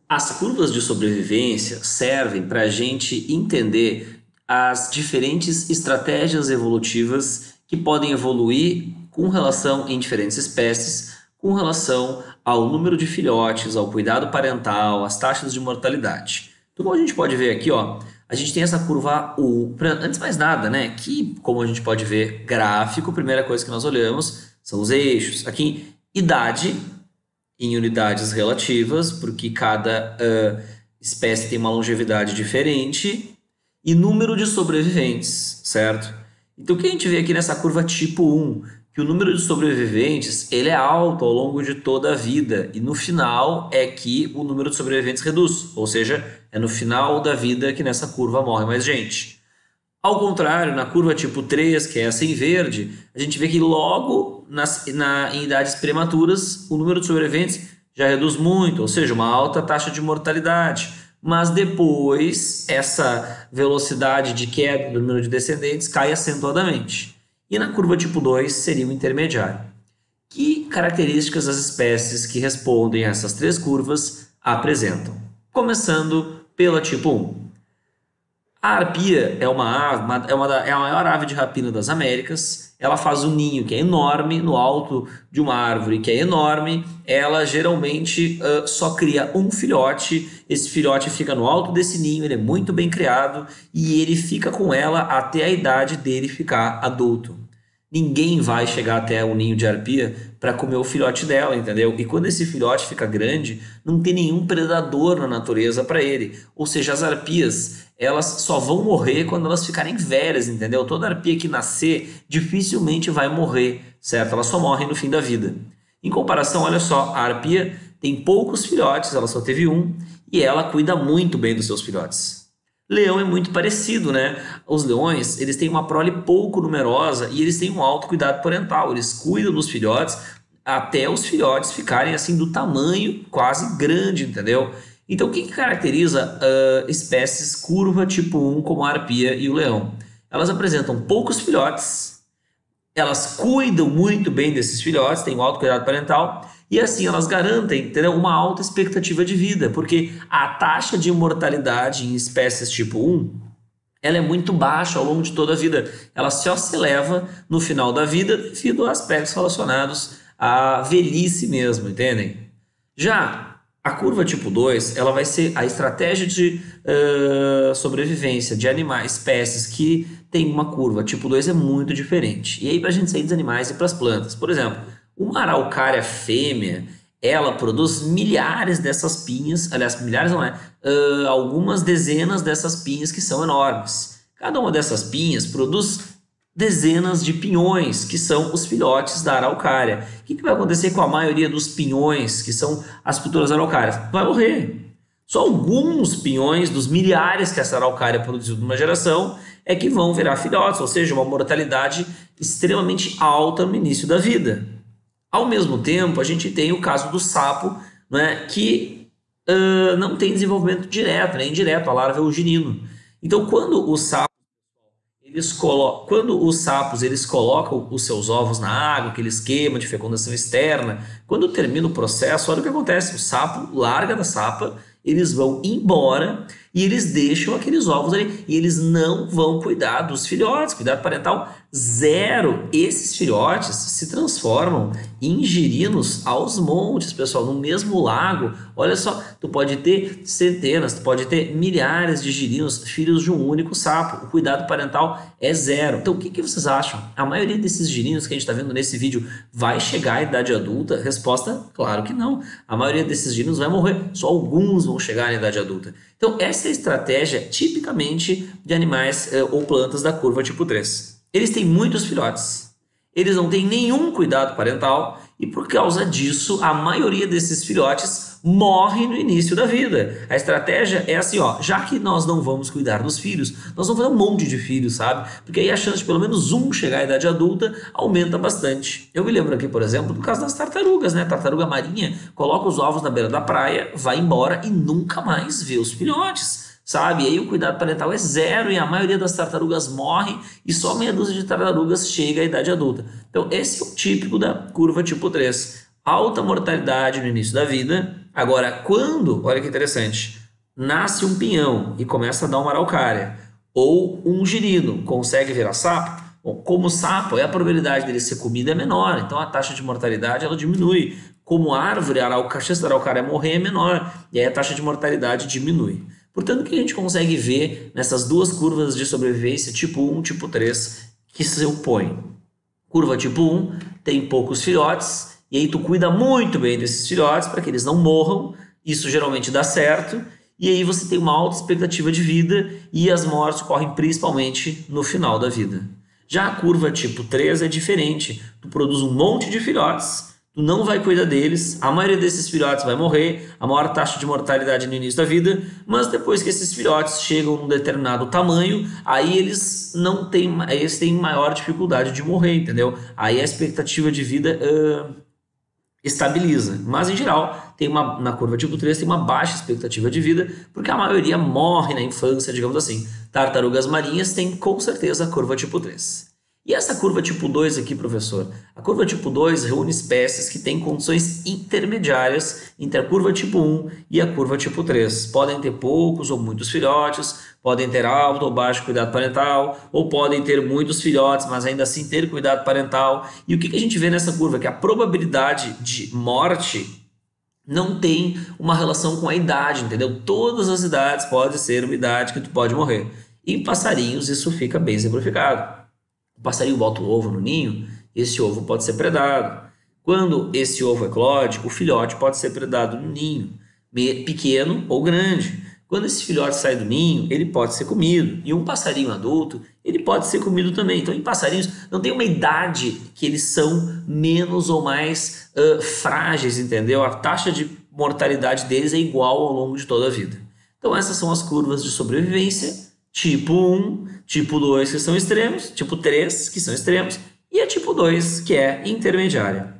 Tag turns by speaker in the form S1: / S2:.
S1: As curvas de sobrevivência servem para a gente entender as diferentes estratégias evolutivas que podem evoluir com relação em diferentes espécies, com relação ao número de filhotes, ao cuidado parental, às taxas de mortalidade. Então, como a gente pode ver aqui, ó, a gente tem essa curva U. Antes de mais nada, né, que como a gente pode ver gráfico, a primeira coisa que nós olhamos são os eixos. Aqui, idade em unidades relativas, porque cada espécie tem uma longevidade diferente, e número de sobreviventes, certo? Então, o que a gente vê aqui nessa curva tipo 1, que o número de sobreviventes ele é alto ao longo de toda a vida, e no final é que o número de sobreviventes reduz, ou seja, é no final da vida que nessa curva morre mais gente. Ao contrário, na curva tipo 3, que é essa em verde, a gente vê que logo em idades prematuras o número de sobreviventes já reduz muito, ou seja, uma alta taxa de mortalidade. Mas depois essa velocidade de queda do número de descendentes cai acentuadamente. E na curva tipo 2 seria o intermediário. Que características as espécies que respondem a essas três curvas apresentam? Começando pela tipo 1. A arpia é uma ave, é a maior ave de rapina das Américas. Ela faz um ninho que é enorme no alto de uma árvore que é enorme. Ela geralmente só cria um filhote. Esse filhote fica no alto desse ninho, ele é muito bem criado e ele fica com ela até a idade dele ficar adulto. Ninguém vai chegar até o ninho de arpia para comer o filhote dela, entendeu? E quando esse filhote fica grande, não tem nenhum predador na natureza para ele. Ou seja, as arpias, elas só vão morrer quando elas ficarem velhas, entendeu? Toda arpia que nascer dificilmente vai morrer, certo? Ela só morre no fim da vida. Em comparação, olha só, a arpia tem poucos filhotes, ela só teve um, e ela cuida muito bem dos seus filhotes. Leão é muito parecido, né? Os leões, eles têm uma prole pouco numerosa e eles têm um alto cuidado parental. Eles cuidam dos filhotes até os filhotes ficarem assim do tamanho quase grande, entendeu? Então, o que caracteriza espécies curva tipo 1 como a arpia e o leão? Elas apresentam poucos filhotes, elas cuidam muito bem desses filhotes, têm um alto cuidado parental e assim elas garantem, entendeu, uma alta expectativa de vida, porque a taxa de mortalidade em espécies tipo 1 ela é muito baixa ao longo de toda a vida. Ela só se eleva no final da vida devido a aspectos relacionados à velhice mesmo, entendem? Já a curva tipo 2 ela vai ser a estratégia de sobrevivência de animais, espécies que tem uma curva tipo 2 é muito diferente. E aí, para a gente sair dos animais e para as plantas, por exemplo, uma araucária fêmea, ela produz milhares dessas pinhas, aliás, milhares não é, algumas dezenas dessas pinhas que são enormes. Cada uma dessas pinhas produz dezenas de pinhões, que são os filhotes da araucária. O que vai acontecer com a maioria dos pinhões, que são as futuras araucárias? Vai morrer. Só alguns pinhões dos milhares que essa araucária produziu numa geração é que vão virar filhotes, ou seja, uma mortalidade extremamente alta no início da vida. Ao mesmo tempo, a gente tem o caso do sapo, né, que não tem desenvolvimento direto, nem indireto, a larva é o girino. Então, quando os sapos eles colocam os seus ovos na água, aquele esquema de fecundação externa, quando termina o processo, olha o que acontece, o sapo larga da sapa, eles vão embora e eles deixam aqueles ovos ali e eles não vão cuidar dos filhotes, cuidado parental zero. Esses filhotes se transformam em girinos aos montes, pessoal, no mesmo lago. Olha só, tu pode ter centenas, tu pode ter milhares de girinos, filhos de um único sapo. O cuidado parental é zero. Então, o que vocês acham? A maioria desses girinos que a gente está vendo nesse vídeo vai chegar à idade adulta? Resposta, claro que não. A maioria desses girinos vai morrer. Só alguns vão chegar à idade adulta. Então, essa é a estratégia tipicamente de animais ou plantas da curva tipo 3. Eles têm muitos filhotes, eles não têm nenhum cuidado parental e por causa disso a maioria desses filhotes morre no início da vida. A estratégia é assim, ó, já que nós não vamos cuidar dos filhos, nós vamos fazer um monte de filhos, sabe? Porque aí a chance de pelo menos um chegar à idade adulta aumenta bastante. Eu me lembro aqui, por exemplo, do caso das tartarugas, né? Tartaruga marinha coloca os ovos na beira da praia, vai embora e nunca mais vê os filhotes. Sabe? E aí o cuidado parental é zero e a maioria das tartarugas morre e só meia dúzia de tartarugas chega à idade adulta. Então esse é o típico da curva tipo 3. Alta mortalidade no início da vida, Agora, quando, olha que interessante, nasce um pinhão e começa a dar uma araucária, ou um girino consegue virar sapo, bom, como sapo, a probabilidade dele ser comido é menor, então a taxa de mortalidade ela diminui. Como árvore, a chance da araucária morrer é menor, e aí a taxa de mortalidade diminui. Portanto, o que a gente consegue ver nessas duas curvas de sobrevivência, tipo 1 e tipo 3, que se opõem? Curva tipo 1 tem poucos filhotes, e aí tu cuida muito bem desses filhotes para que eles não morram, isso geralmente dá certo, e aí você tem uma alta expectativa de vida e as mortes ocorrem principalmente no final da vida. Já a curva tipo 3 é diferente, tu produz um monte de filhotes, tu não vai cuidar deles, a maioria desses filhotes vai morrer, a maior taxa de mortalidade no início da vida, mas depois que esses filhotes chegam a um determinado tamanho, aí eles não têm, eles têm maior dificuldade de morrer, entendeu? Aí a expectativa de vida estabiliza, mas em geral tem na curva tipo 3 tem uma baixa expectativa de vida, porque a maioria morre na infância, digamos assim. Tartarugas marinhas têm com certeza a curva tipo 3. E essa curva tipo 2 aqui, professor? A curva tipo 2 reúne espécies que têm condições intermediárias entre a curva tipo 1 e a curva tipo 3. Podem ter poucos ou muitos filhotes, podem ter alto ou baixo cuidado parental, ou podem ter muitos filhotes, mas ainda assim ter cuidado parental. E o que a gente vê nessa curva? Que a probabilidade de morte não tem uma relação com a idade, entendeu? Todas as idades podem ser uma idade que tu pode morrer. Em passarinhos isso fica bem exemplificado. O passarinho bota o ovo no ninho, esse ovo pode ser predado. Quando esse ovo eclode, o filhote pode ser predado no ninho, pequeno ou grande. Quando esse filhote sai do ninho, ele pode ser comido. E um passarinho adulto, ele pode ser comido também. Então, em passarinhos, não tem uma idade que eles são menos ou mais frágeis, entendeu? A taxa de mortalidade deles é igual ao longo de toda a vida. Então, essas são as curvas de sobrevivência. Tipo 1, tipo 2 que são extremos, tipo 3 que são extremos, e a tipo 2 que é intermediária.